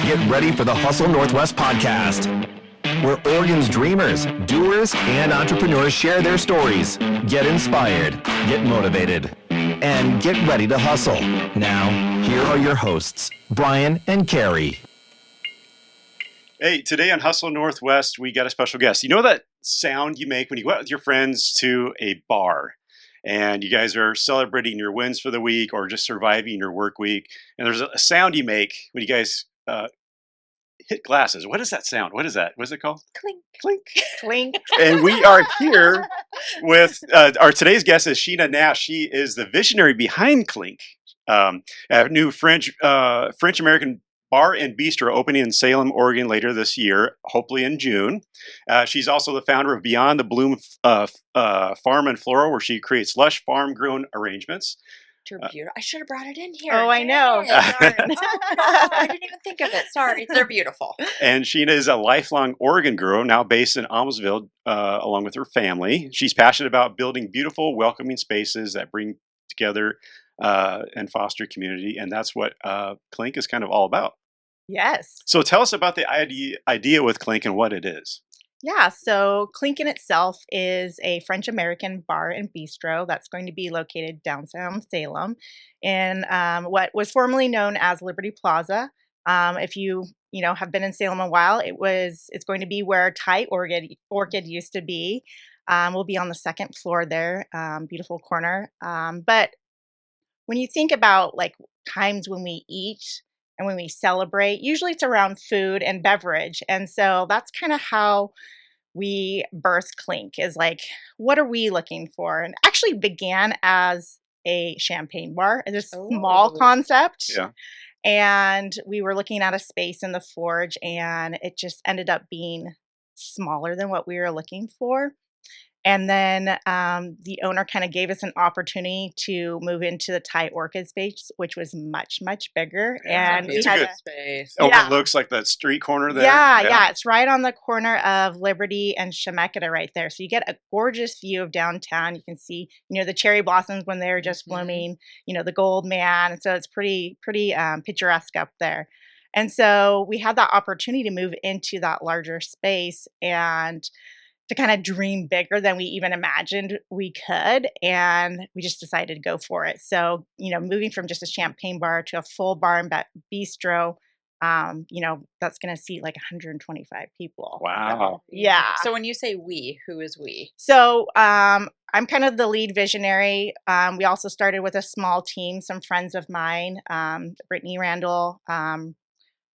Get ready for the Hustle Northwest podcast, where Oregon's dreamers, doers, and entrepreneurs share their stories. Get inspired, get motivated, and get ready to hustle. Now, here are your hosts, Brian and Carrie. Hey, today on Hustle Northwest, we got a special guest. You know that sound you make when you go out with your friends to a bar and you guys are celebrating your wins for the week or just surviving your work week? And there's a sound you make when you guys hit glasses. What is that sound? What is that? What is it called? Clink. Clink. Clink. And we are here with our today's guest is Sheena Nash. She is the visionary behind Clink, a new French-American bar and bistro opening in Salem, Oregon later this year, hopefully in June. She's also the founder of Beyond the Bloom Farm and Floral, where she creates lush farm-grown arrangements. They're beautiful. I should have brought it in here. Oh, I know. Darn. Oh, no, I didn't even think of it. Sorry. They're beautiful. And Sheena is a lifelong Oregon girl, now based in Almsville, along with her family. She's passionate about building beautiful, welcoming spaces that bring together and foster community. And that's what Clink is kind of all about. Yes. So tell us about the idea with Clink and what it is. Yeah, so Clink in itself is a French-American bar and bistro that's going to be located downtown Salem in what was formerly known as Liberty Plaza. If you have been in Salem a while, it's going to be where Thai Orchid used to be. We'll be on the second floor there, beautiful corner. But when you think about like times when we eat and when we celebrate, usually it's around food and beverage. And so that's kind of how we birthed Clink, is like, what are we looking for? And actually began as a champagne bar, as a small concept. Yeah. And we were looking at a space in the Forge, and it just ended up being smaller than what we were looking for. And then the owner kind of gave us an opportunity to move into the Thai Orchid space, which was much, much bigger. Yeah, And we it's had a good space. It looks like that street corner there. Yeah. It's right on the corner of Liberty and Chemeketa right there. So you get a gorgeous view of downtown. You can see, the cherry blossoms when they're just blooming, the gold man. So it's pretty picturesque up there. And so we had that opportunity to move into that larger space and to kind of dream bigger than we even imagined we could. And we just decided to go for it. So, moving from just a champagne bar to a full bar and bistro, that's going to seat like 125 people. Wow. So, yeah. So when you say we, who is we? So I'm kind of the lead visionary. We also started with a small team, some friends of mine, Brittany Randall,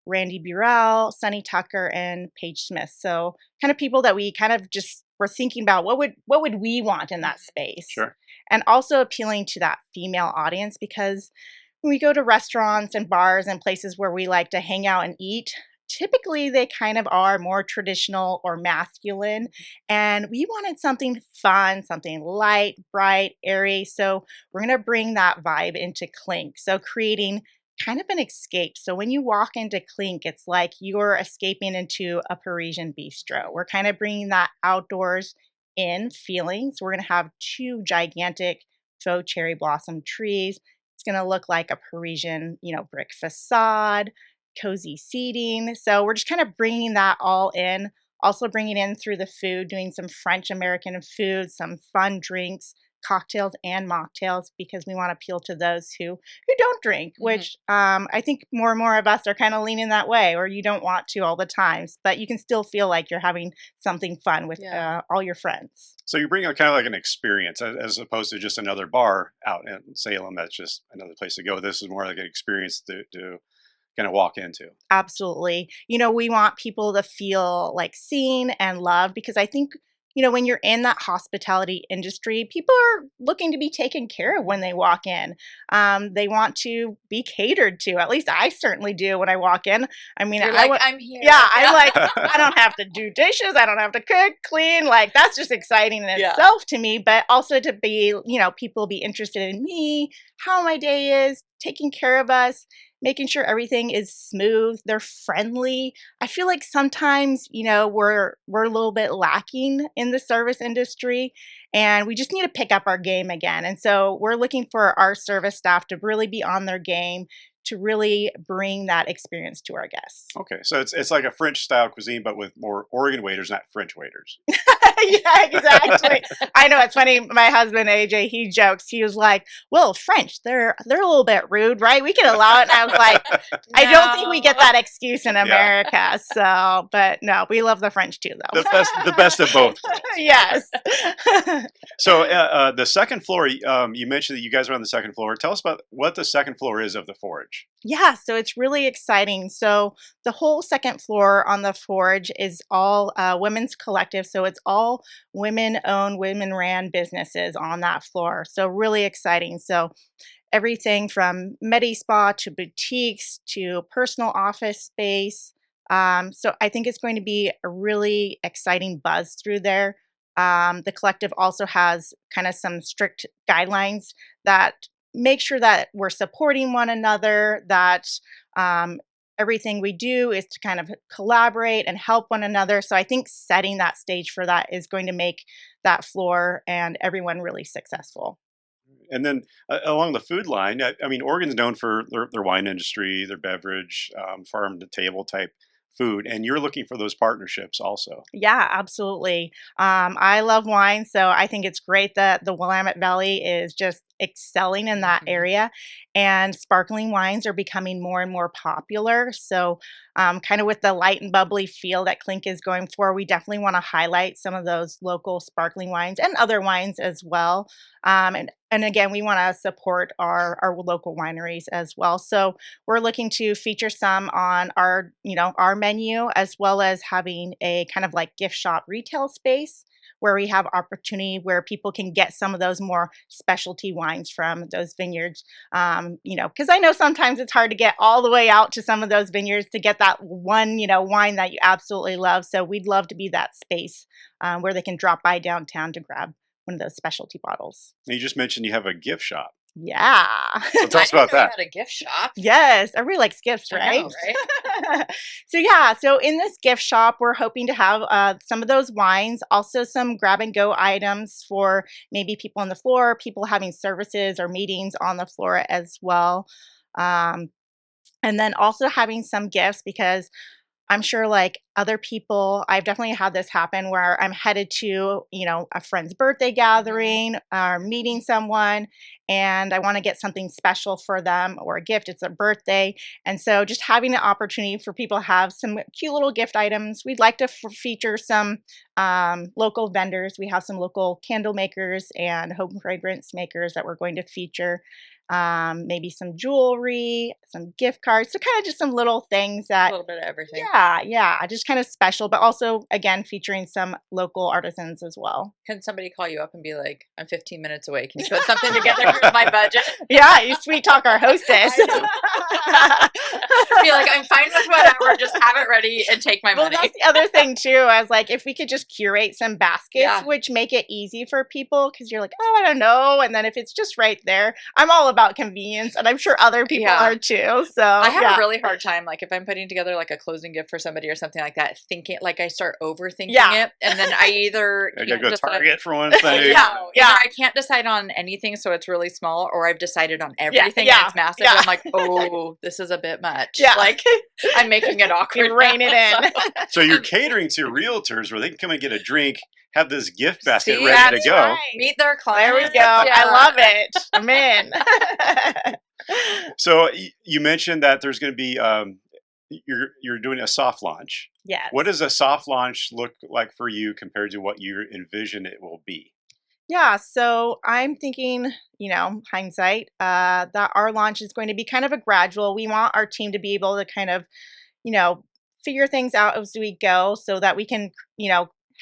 Randy Burrell, Sunny Tucker, and Paige Smith. So kind of people that we kind of just were thinking about what would we want in that space. Sure. And also appealing to that female audience, because when we go to restaurants and bars and places where we like to hang out and eat, typically they kind of are more traditional or masculine. And we wanted something fun, something light, bright, airy. So we're going to bring that vibe into Clink. So creating kind of an escape. So when you walk into Clink, it's like you're escaping into a Parisian bistro. We're kind of bringing that outdoors in feeling. So we're going to have 2 gigantic faux cherry blossom trees. It's going to look like a Parisian, brick facade, cozy seating. So we're just kind of bringing that all in. Also bringing in through the food, doing some French American food, some fun drinks, cocktails and mocktails, because we want to appeal to those who don't drink, which I think more and more of us are kind of leaning that way, or you don't want to all the times, but you can still feel like you're having something fun with all your friends. So you bring kind of like an experience as opposed to just another bar out in Salem. That's just another place to go. This is more like an experience to kind of walk into. Absolutely. We want people to feel like seen and loved, because I think when you're in that hospitality industry, people are looking to be taken care of when they walk in. They want to be catered to. At least I certainly do when I walk in. I mean, I'm here. Yeah, I'm like, I don't have to do dishes. I don't have to cook, clean. Like, that's just exciting in itself to me. But also to be, people be interested in me, how my day is, taking care of us. making sure everything is smooth. They're friendly. I feel like sometimes, we're a little bit lacking in the service industry, and we just need to pick up our game again. And so we're looking for our service staff to really be on their game to really bring that experience to our guests. Okay, so it's like a French style cuisine, but with more Oregon waiters, not French waiters. Yeah, exactly. I know it's funny. My husband AJ, he jokes. He was like, "Well, French, they're a little bit rude, right? We can allow it." And I was like, "I don't think we get that excuse in Yeah. America." So, but no, we love the French too, though. The best of both. Yes. So the second floor, you mentioned that you guys are on the second floor. Tell us about what the second floor is of the Forge. Yeah, so it's really exciting. So the whole second floor on the Forge is all women's collective. So it's all women-owned, women-ran businesses on that floor. So really exciting. So everything from Medi Spa to boutiques to personal office space. So I think it's going to be a really exciting buzz through there. The collective also has kind of some strict guidelines that make sure that we're supporting one another, that everything we do is to kind of collaborate and help one another. So I think setting that stage for that is going to make that floor and everyone really successful. And then along the food line, I mean, Oregon's known for their wine industry, their beverage, farm to table type food, and you're looking for those partnerships also. Yeah, absolutely. I love wine, so I think it's great that the Willamette Valley is just excelling in that area, and sparkling wines are becoming more and more popular. So, kind of with the light and bubbly feel that Clink is going for, we definitely want to highlight some of those local sparkling wines and other wines as well. And again, we want to support our local wineries as well. So we're looking to feature some on our menu, as well as having a kind of like gift shop retail space where we have opportunity where people can get some of those more specialty wines from those vineyards. Because I know sometimes it's hard to get all the way out to some of those vineyards to get that one, wine that you absolutely love. So we'd love to be that space where they can drop by downtown to grab one of those specialty bottles. You just mentioned you have a gift shop. Yeah. So tell us about that. At a gift shop. Yes, everybody likes gifts, right? I know, right? So in this gift shop, we're hoping to have some of those wines, also some grab and go items for maybe people on the floor, people having services or meetings on the floor as well. Um, and then also having some gifts because I'm sure like other people, I've definitely had this happen where I'm headed to, a friend's birthday gathering or meeting someone, and I want to get something special for them or a gift. It's a birthday. And so just having the opportunity for people to have some cute little gift items. We'd like to feature some local vendors. We have some local candle makers and home fragrance makers that we're going to feature. Maybe some jewelry, some gift cards. So kind of just some little things A that little bit of everything. yeah, just kind of special, but also again featuring some local artisans as well. Can somebody call you up and be like, "I'm 15 minutes away. Can you put something together for my budget?" Yeah, you sweet talk our hostess. Be like, "I'm fine with whatever. Just have it ready and take my Well, money." that's the other thing too. I was like, if we could just curate some baskets, Yeah. which make it easy for people, because you're like, oh, I don't know, and then if it's just right there, I'm all about convenience, and I'm sure other people Yeah. are too. So I have yeah. a really hard time, like if I'm putting together like a closing gift for somebody or something like that, thinking like I start overthinking Yeah. it, and then I either I can't gotta go decide- Target for one thing. Yeah, Yeah. either I can't decide on anything, so it's really small, or I've decided on everything yeah, and it's massive. yeah. I'm like, oh, this is a bit much. Yeah. Like I'm making it awkward. You rein it now, in. so- So you're catering to realtors where they can come and get a drink, have this gift basket See, ready to That's go. right. Meet their There clients. we go. I Yeah. love it. I'm in. So you mentioned that there's going to be you're doing a soft launch. Yes. What does a soft launch look like for you compared to what you envision it will be? Yeah, so I'm thinking, hindsight, that our launch is going to be kind of a gradual. We want our team to be able to kind of, figure things out as we go so that we can,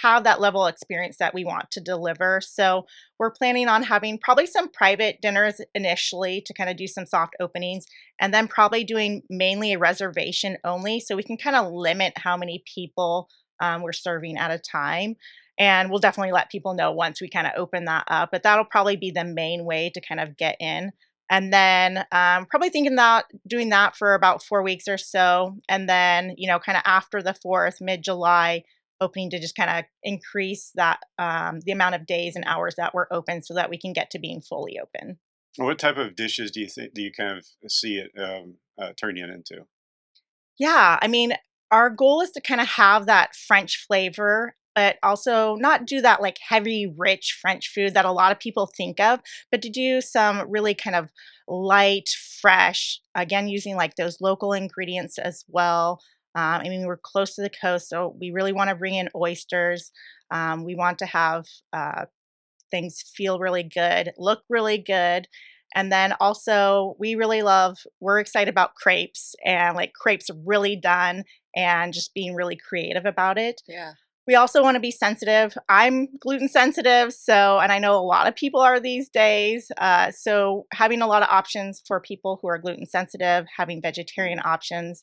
have that level of experience that we want to deliver. So we're planning on having probably some private dinners initially to kind of do some soft openings, and then probably doing mainly a reservation only so we can kind of limit how many people we're serving at a time. And we'll definitely let people know once we kind of open that up, but that'll probably be the main way to kind of get in. And then probably thinking about doing that for about 4 weeks or so. And then, kind of after the 4th, mid-July, hoping to just kind of increase that the amount of days and hours that we're open so that we can get to being fully open. What type of dishes do you kind of see it turning into? Yeah, I mean, our goal is to kind of have that French flavor, but also not do that like heavy, rich French food that a lot of people think of, but to do some really kind of light, fresh, again, using like those local ingredients as well. I mean, we're close to the coast, so we really want to bring in oysters. We want to have things feel really good, look really good. And then also, we're excited about crepes and like crepes really done and just being really creative about it. Yeah. We also want to be sensitive. I'm gluten sensitive, and I know a lot of people are these days. So having a lot of options for people who are gluten sensitive, having vegetarian options,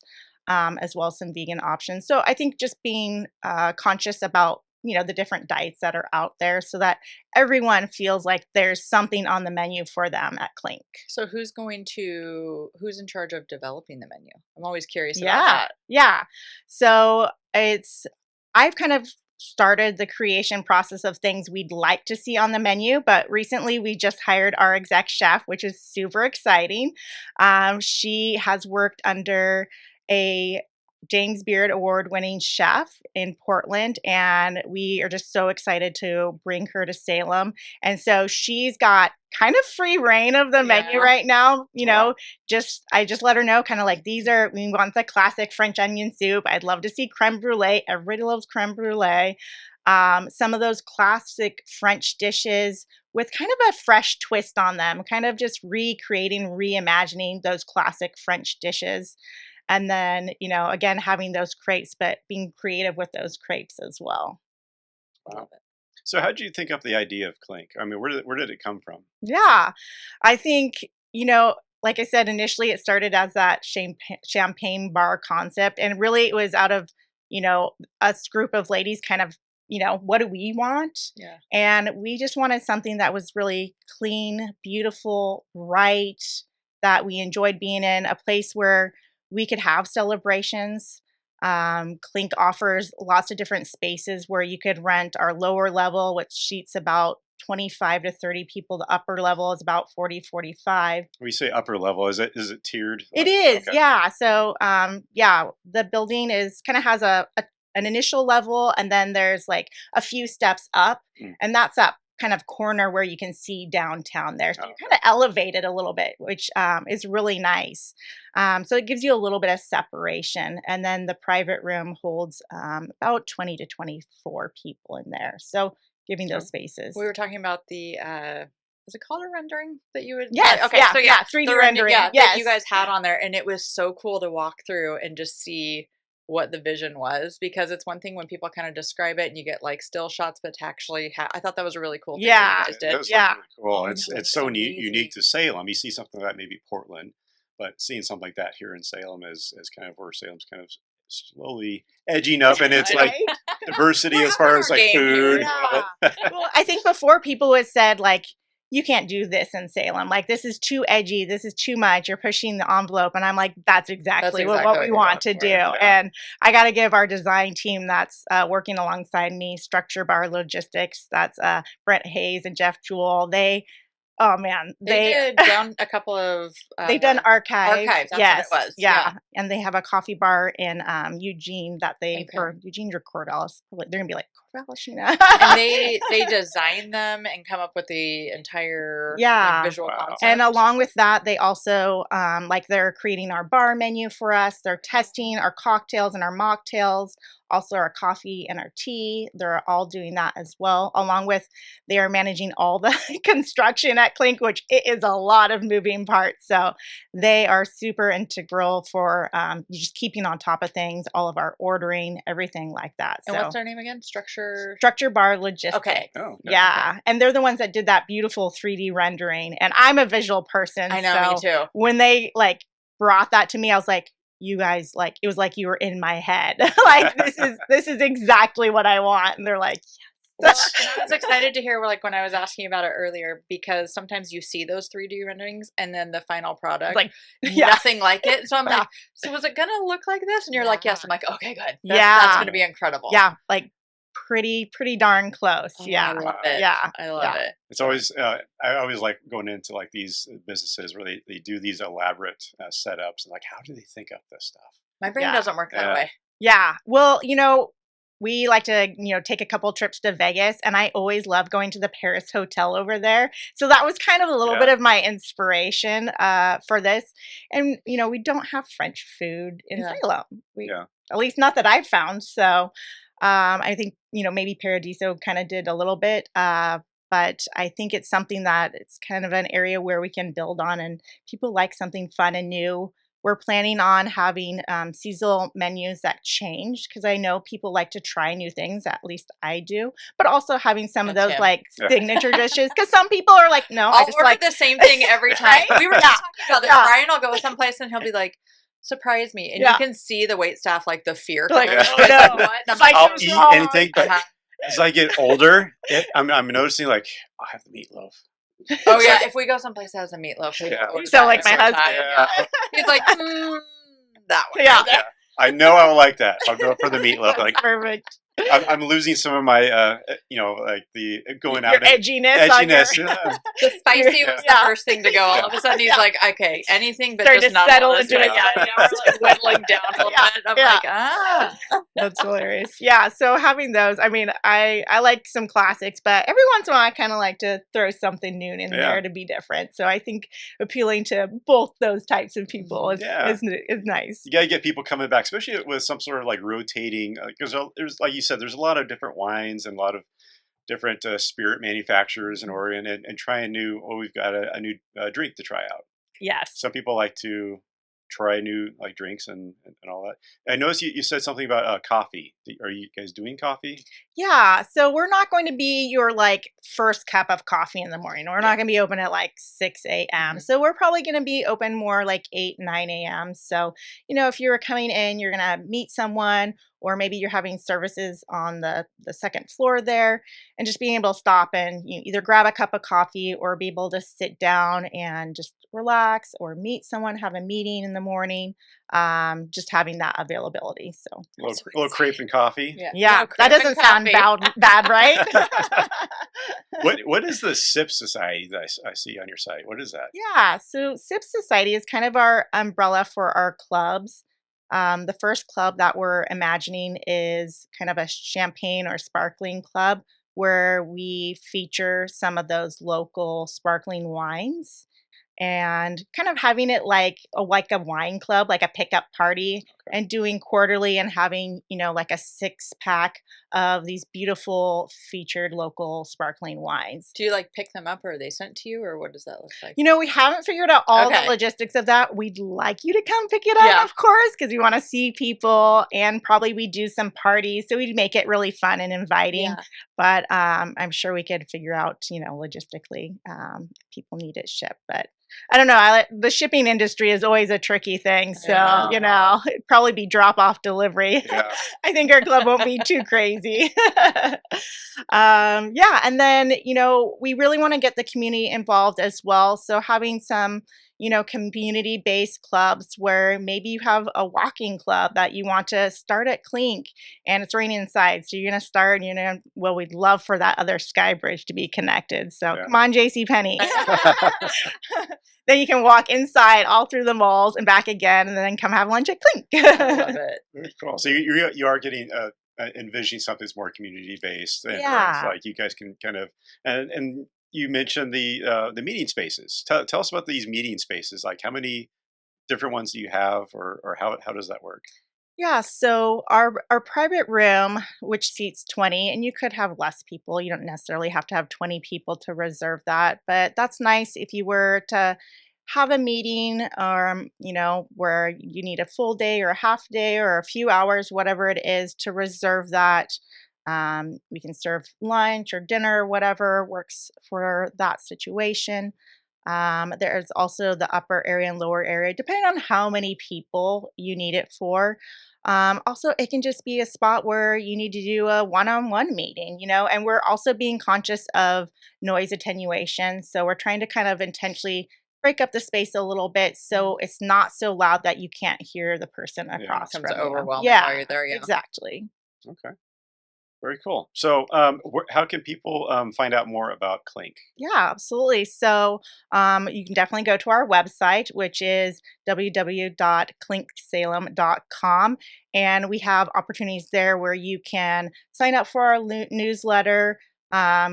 as well as some vegan options. So I think just being conscious about the different diets that are out there, so that everyone feels like there's something on the menu for them at Clink. So who's in charge of developing the menu? I'm always curious about Yeah, that. yeah. So I've kind of started the creation process of things we'd like to see on the menu, but recently we just hired our exec chef, which is super exciting. She has worked under a James Beard Award winning chef in Portland, and we are just so excited to bring her to Salem. And so she's got kind of free reign of the menu Yeah. right now. Wow. I just let her know kind of like we want the classic French onion soup. I'd love to see creme brulee. Everybody loves creme brulee. Some of those classic French dishes with kind of a fresh twist on them, kind of just reimagining those classic French dishes. And then, again, having those crepes, but being creative with those crepes as well. Wow. So how did you think up the idea of Clink? I mean, where did it come from? Yeah, I think, like I said, initially it started as that champagne bar concept. And really it was out of, us group of ladies kind of, what do we want? Yeah. And we just wanted something that was really clean, beautiful, bright, that we enjoyed being in, a place where we could have celebrations. Clink offers lots of different spaces where you could rent our lower level, which seats about 25 to 30 people. The upper level is about 40, 45. When you say upper level, is it tiered? It is, Okay. yeah. So, the building has an initial level, and then there's like a few steps up, Mm. and that's up kind of corner where you can see downtown there. So Oh, you're kind of elevated a little bit, which is really nice. So it gives you a little bit of separation, and then the private room holds about 20 to 24 people in there. So giving those spaces. We were talking about the was it color rendering that you would? Yes, Okay. yeah, So yeah, 3D the rendering, Yeah, that yes. you guys had on there, and it was so cool to walk through and just see what the vision was, because it's one thing when people kind of describe it and you get like still shots, but to actually I thought that was a really cool thing that Yeah, you guys did. That was yeah. really cool. Oh, It's no, it's it's so amazing. unique to Salem. You see something like that maybe Portland, but seeing something like that here in Salem is kind of where Salem's kind of slowly edging up, and it's like Right? diversity We're as far upping as our like game here. food. Yeah. Well, I think before people had said like, you can't do this in Salem. Like, this is too edgy. This is too much. You're pushing the envelope. And I'm like, that's exactly what exactly we what want to you're do. going for. And I got to give our design team that's working alongside me, Structure Bar Logistics, that's Brent Hayes and Jeff Jewell. Oh man, They did down a couple of they've done archives. Archives, that's Yes, what it was. yeah. And they have a coffee bar in Eugene that Okay. for Eugene or Cordell. They're gonna be like, Cordell, Sheena. And they design them and come up with the entire Yeah. visual Wow. concept. And along with that, they also they're creating our bar menu for us. They're testing our cocktails and our mocktails, also our coffee and our tea. They're all doing that as well. Along with they are managing all the construction at Clink, which it is a lot of moving parts. So they are super integral for just keeping on top of things, all of our ordering, everything like that. And So what's their name again? Structure Bar Logistics. Okay. Oh, okay. Yeah. And they're the ones that did that beautiful 3D rendering. And I'm a visual person. I know, me so too. when they like brought that to me, I was like, you guys, like, it was like you were in my head. Like, this is exactly what I want. And they're like, Well, and I was excited to hear, like, when I was asking about it earlier, because sometimes you see those 3D renderings and then the final product, Like, yeah. nothing like it. So I'm Yeah. like, so was it going to look like this? And you're like, yes. I'm like, okay, good. That's Yeah. going to be incredible. Yeah, like pretty darn close. Oh, Yeah. I love it. Yeah. I love it. It's always I always like going into like these businesses where they do these elaborate setups and like how do they think up this stuff? My brain Yeah. doesn't work that Yeah. way. Yeah. Well, we like to, take a couple trips to Vegas, and I always love going to the Paris Hotel over there. So that was kind of a little bit of my inspiration for this. And, we don't have French food in Salem. At least not that I've found. So I think, maybe Paradiso kind of did a little bit. But I think it's something that it's kind of an area where we can build on, and people like something fun and new. We're planning on having seasonal menus that change because I know people like to try new things. At least I do. But also having some of those like signature dishes because some people are like, no, I'll I just order like the same thing every time. Right? We were just talking about this. Brian will go someplace and he'll be like, surprise me. And you can see the wait staff, like the fear. Like, coming. oh, It's no. like, what? And I'm like, I'll "Oh, eat no." anything, but as I get older, I'm noticing like I'll have the meatloaf. Oh yeah, if we go someplace that has a meatloaf, we Yeah. order You sound that like my every husband. time. Yeah. He's like, that one. Yeah. Yeah. I know I will like that. I'll go for the meatloaf. Like perfect. I'm losing some of my, like the going Your out and edginess. On your... edginess. The spicy was the Yeah. first thing to go. All of a sudden, he's like, okay, anything but Starting just to not settle all this. into it. Yeah, we're like whittling down a little bit. I'm like, That's hilarious. Yeah, so having those, I mean, I like some classics, but every once in a while I kind of like to throw something new in there to be different. So I think appealing to both those types of people is nice. You gotta get people coming back, especially with some sort of like rotating, because there's, like you said, there's a lot of different wines and a lot of different spirit manufacturers in Oregon, and trying new. Oh, we've got a new drink to try out. Yes. Some people like to try new like drinks and all that. I noticed you said something about coffee. Are you guys doing coffee? Yeah, so we're not going to be your like first cup of coffee in the morning. We're not going to be open at like 6 a.m. So we're probably going to be open more like 8, 9 a.m. So, if you're coming in, you're going to meet someone, or maybe you're having services on the second floor there, and just being able to stop and either grab a cup of coffee or be able to sit down and just relax or meet someone, have a meeting in the morning, just having that availability. So A little crepe and coffee. Yeah, that doesn't sound bad, right? What is the SIP Society that I see on your site? What is that? Yeah, so SIP Society is kind of our umbrella for our clubs. The first club that we're imagining is kind of a champagne or sparkling club where we feature some of those local sparkling wines and kind of having it like a wine club, like a pickup party, and doing quarterly and having, like a 6-pack of these beautiful featured local sparkling wines. Do you like pick them up, or are they sent to you, or what does that look like? We haven't figured out all the logistics of that. We'd like you to come pick it up, of course, because we want to see people, and probably we do some parties, so we'd make it really fun and inviting. Yeah. But I'm sure we could figure out, logistically, if people need it shipped. But I don't know. The shipping industry is always a tricky thing. So, it'd probably be drop-off delivery. Yeah. I think our club won't be too crazy. And then, we really want to get the community involved as well. So having some, community-based clubs where maybe you have a walking club that you want to start at Clink and it's raining inside. So you're going to start, well, we'd love for that other sky bridge to be connected. So come on, JCPenney. Then you can walk inside all through the malls and back again, and then come have lunch at Clink. I love it. Very cool. So you are getting envisioning something that's more community based. Like you guys can kind of and you mentioned the meeting spaces. Tell us about these meeting spaces. Like how many different ones do you have, or how does that work? Yeah, so our private room, which seats 20, and you could have less people. You don't necessarily have to have 20 people to reserve that, but that's nice if you were to have a meeting or, where you need a full day or a half day or a few hours, whatever it is, to reserve that. We can serve lunch or dinner, whatever works for that situation. There's also the upper area and lower area, depending on how many people you need it for. Also, it can just be a spot where you need to do a one-on-one meeting, and we're also being conscious of noise attenuation. So we're trying to kind of intentionally break up the space a little bit so it's not so loud that you can't hear the person across Becomes from you. overwhelming Yeah, while you're there. Yeah. exactly. Okay. Very cool. So, how can people find out more about Clink? Yeah, absolutely. So you can definitely go to our website, which is www.clinksalem.com. And we have opportunities there where you can sign up for our newsletter,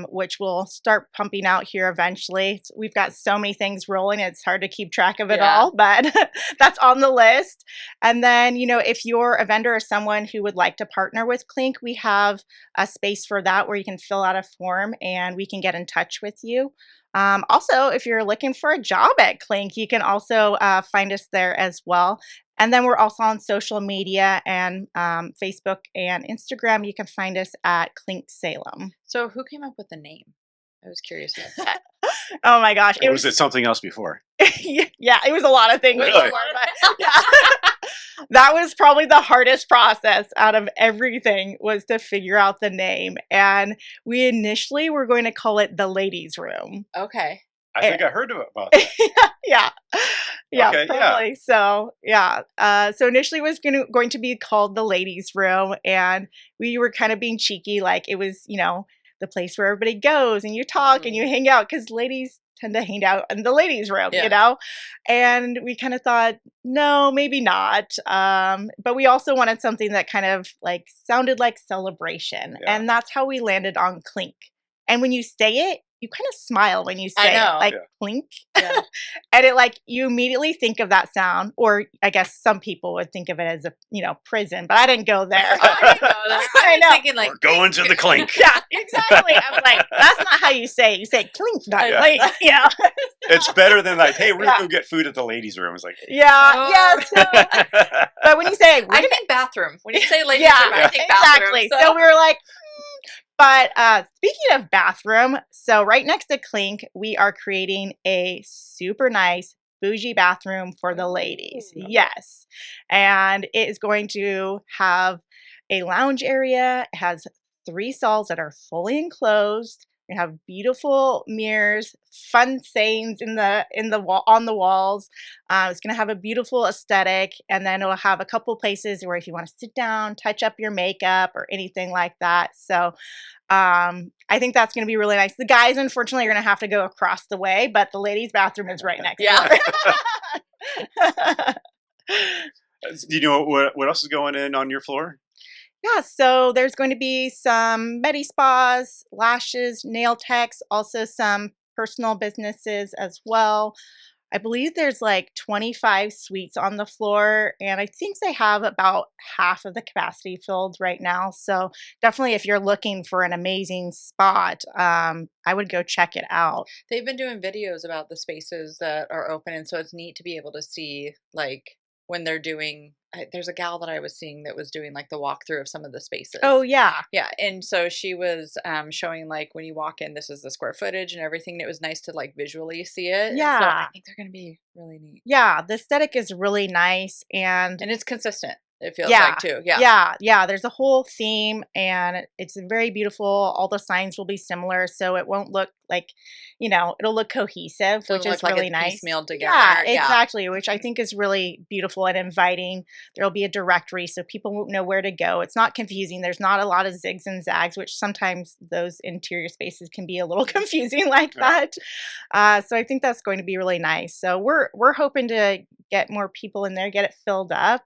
which will start pumping out here eventually. We've got so many things rolling, it's hard to keep track of it all, but that's on the list. And then, if you're a vendor or someone who would like to partner with Clink, we have a space for that where you can fill out a form and we can get in touch with you. Also, if you're looking for a job at Clink, you can also find us there as well. And then we're also on social media and Facebook and Instagram. You can find us at Clink Salem. So who came up with the name? I was curious about that. Oh my gosh. Or was it something else before? Yeah, it was a lot of things. Really? Before, but yeah. That was probably the hardest process out of everything, was to figure out the name. And we initially were going to call it the ladies' room. Okay. I think I heard about that. Yeah. Yeah, Okay, probably. yeah. So, yeah. So initially it was going to be called the ladies' room. And we were kind of being cheeky, like it was, the place where everybody goes and you talk and you hang out, because ladies tend to hang out in the ladies' room, and we kind of thought, no, maybe not. But we also wanted something that kind of like sounded like celebration. Yeah. And that's how we landed on Clink. And when you say it, you kind of smile when you say it, like Clink. Yeah. And it you immediately think of that sound, or I guess some people would think of it as a, prison, but I didn't go there. I didn't know that. I was thinking We're going to the Clink. Yeah, exactly. I was like, that's not how you say it. You say Clink, not Clink. It's better than like, hey, we're going to go get food at the ladies' room. It's like, but when you say, I think bathroom. When you say ladies' room, I think bathroom. Exactly. So we were like, But speaking of bathroom, so right next to Clink, we are creating a super nice bougie bathroom for the ladies. Yes. And it is going to have a lounge area. It has 3 stalls that are fully enclosed. We have beautiful mirrors, fun sayings in the wall on the walls. It's going to have a beautiful aesthetic, and then it'll have a couple places where if you want to sit down, touch up your makeup or anything like that. So I think that's going to be really nice. The guys, unfortunately, are going to have to go across the way, but the ladies' bathroom is right next door. Do you know what else is going in on your floor? Yeah, so there's going to be some medi spas, lashes, nail techs, also some personal businesses as well. I believe there's like 25 suites on the floor, and I think they have about half of the capacity filled right now. So definitely, if you're looking for an amazing spot, I would go check it out. They've been doing videos about the spaces that are open, and so it's neat to be able to see like when they're doing. There's a gal that I was seeing that was doing like the walkthrough of some of the spaces. Oh yeah, yeah, and so she was showing like when you walk in, this is the square footage and everything. And it was nice to like visually see it. Yeah, and so I think they're going to be really neat. Yeah, the aesthetic is really nice, and it's consistent. It feels like too. Yeah. There's a whole theme, and it's very beautiful. All the signs will be similar, so it won't look like, it'll look cohesive, which is really nice. Piecemealed together. Yeah, exactly. Which I think is really beautiful and inviting. There'll be a directory, so people won't know where to go. It's not confusing. There's not a lot of zigs and zags, which sometimes those interior spaces can be a little confusing like that. So I think that's going to be really nice. So we're hoping to get more people in there, get it filled up.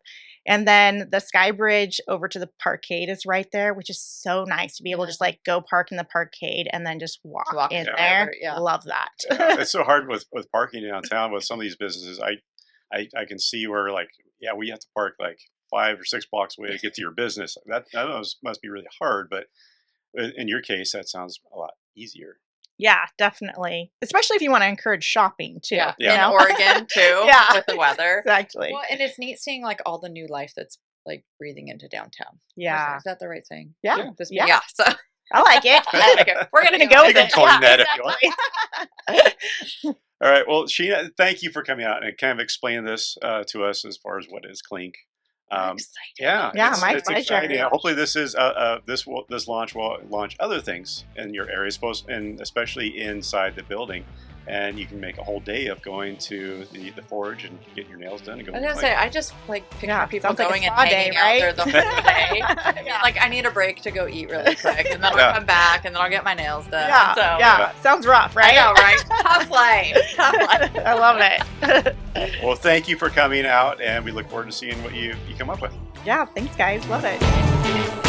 And then the Sky Bridge over to the parkade is right there, which is so nice to be able to just like go park in the parkade and then just walk in there. Love that. It's so hard with parking downtown with some of these businesses. I can see where like, we have to park like 5 or 6 blocks away to get to your business. That must be really hard, but in your case, that sounds a lot easier. Yeah, definitely. Especially if you want to encourage shopping too. Yeah, in Oregon too, with the weather. Exactly. Well, and it's neat seeing like all the new life that's like breathing into downtown. Yeah. Is that the right saying? Yeah. So I like it. I like it. We're gonna go You with can it. coin that if exactly. you want. All right. Well, Sheena, thank you for coming out and kind of explaining this to us as far as what is Clink. I'm excited. Yeah, My it's pleasure. exciting. Hopefully, this launch will launch other things in your area, and especially inside the building. And you can make a whole day of going to the forge and getting your nails done and I going. was gonna say, I just like picture Yeah, people sounds like a going and spa day, hanging out right? there the whole day. I mean, like I need a break to go eat really quick, and then I'll come back, and then I'll get my nails done. Yeah, So, yeah. Sounds rough, right? I know, right? Tough life. Tough life. I love it. Well, thank you for coming out, and we look forward to seeing what you come up with. Yeah, thanks, guys. Love it.